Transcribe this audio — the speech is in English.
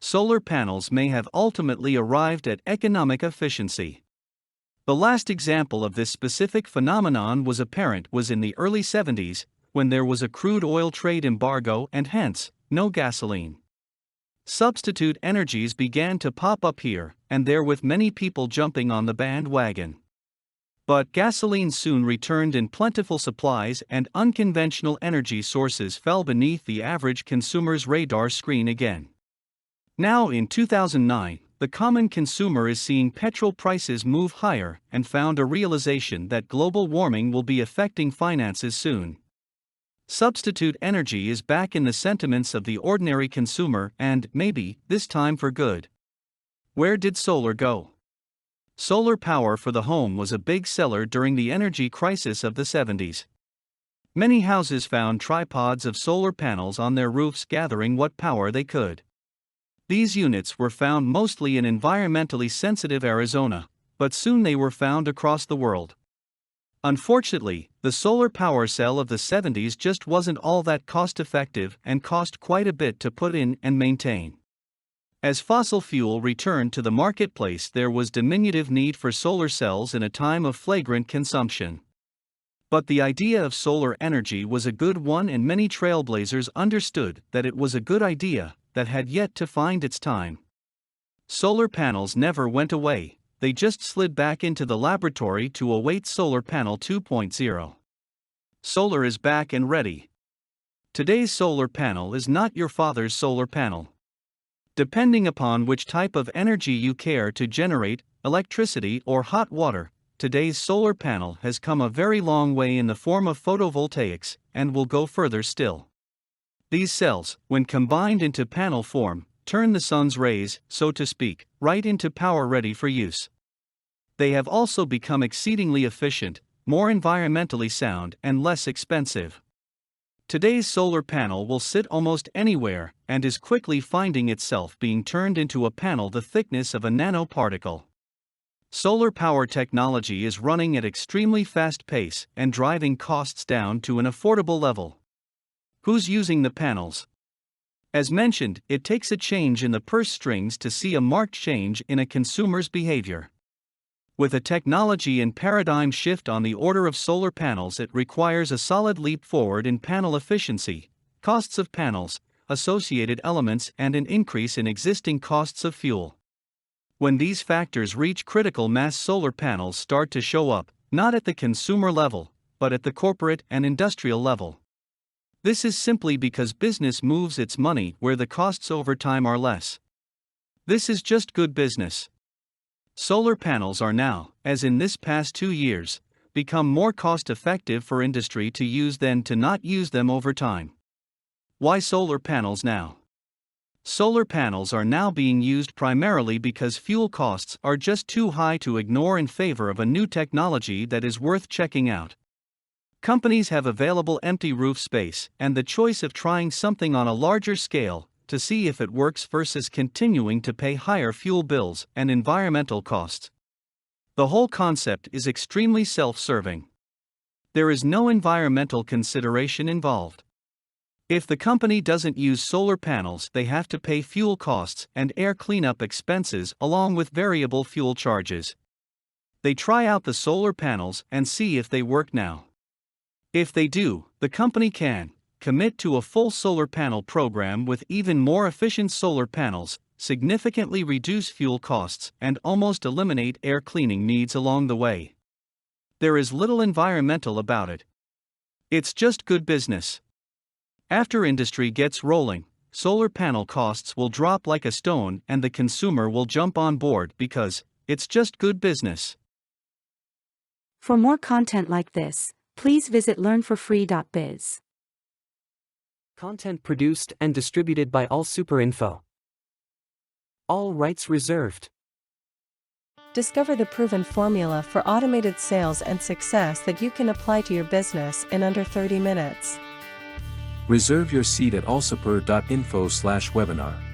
solar panels may have ultimately arrived at economic efficiency. The last example of this specific phenomenon was in the early 70s, when there was a crude oil trade embargo and hence, no gasoline. Substitute energies began to pop up here and there, with many people jumping on the bandwagon. But gasoline soon returned in plentiful supplies, and unconventional energy sources fell beneath the average consumer's radar screen again. Now in 2009, the common consumer is seeing petrol prices move higher and found a realization that global warming will be affecting finances soon. Substitute energy is back in the sentiments of the ordinary consumer, and maybe this time for good. Where did solar go? Solar power for the home was a big seller during the energy crisis of the 70s. Many houses found tripods of solar panels on their roofs, gathering what power they could. These units were found mostly in environmentally sensitive Arizona, but soon they were found across the world. Unfortunately, the solar power cell of the 70s just wasn't all that cost-effective and cost quite a bit to put in and maintain. As fossil fuel returned to the marketplace, there was diminutive need for solar cells in a time of flagrant consumption. But the idea of solar energy was a good one, and many trailblazers understood that it was a good idea that had yet to find its time. Solar panels never went away, they just slid back into the laboratory to await Solar Panel 2.0. Solar is back and ready. Today's solar panel is not your father's solar panel. Depending upon which type of energy you care to generate, electricity or hot water, today's solar panel has come a very long way in the form of photovoltaics, and will go further still. These cells, when combined into panel form, turn the sun's rays, so to speak, right into power ready for use. They have also become exceedingly efficient, more environmentally sound, and less expensive. Today's solar panel will sit almost anywhere, and is quickly finding itself being turned into a panel the thickness of a nanoparticle. Solar power technology is running at extremely fast pace and driving costs down to an affordable level. Who's using the panels? As mentioned, it takes a change in the purse strings to see a marked change in a consumer's behavior. With a technology and paradigm shift on the order of solar panels, it requires a solid leap forward in panel efficiency, costs of panels, associated elements, and an increase in existing costs of fuel. When these factors reach critical mass, solar panels start to show up, not at the consumer level, but at the corporate and industrial level. This is simply because business moves its money where the costs over time are less. This is just good business. Solar panels are now, as in this past 2 years, become more cost-effective for industry to use than to not use them over time. Why solar panels now? Solar panels are now being used primarily because fuel costs are just too high to ignore in favor of a new technology that is worth checking out. Companies have available empty roof space and the choice of trying something on a larger scale to see if it works versus continuing to pay higher fuel bills and environmental costs. The whole concept is extremely self-serving. There is no environmental consideration involved. If the company doesn't use solar panels, they have to pay fuel costs and air cleanup expenses along with variable fuel charges. They try out the solar panels and see if they work now. If they do, the company can commit to a full solar panel program with even more efficient solar panels, significantly reduce fuel costs, and almost eliminate air cleaning needs along the way. There is little environmental about it. It's just good business. After industry gets rolling, solar panel costs will drop like a stone and the consumer will jump on board because it's just good business. For more content like this, please visit learnforfree.biz. Content produced and distributed by AllSuperInfo. All rights reserved. Discover the proven formula for automated sales and success that you can apply to your business in under 30 minutes. Reserve your seat at allsuper.info/webinar.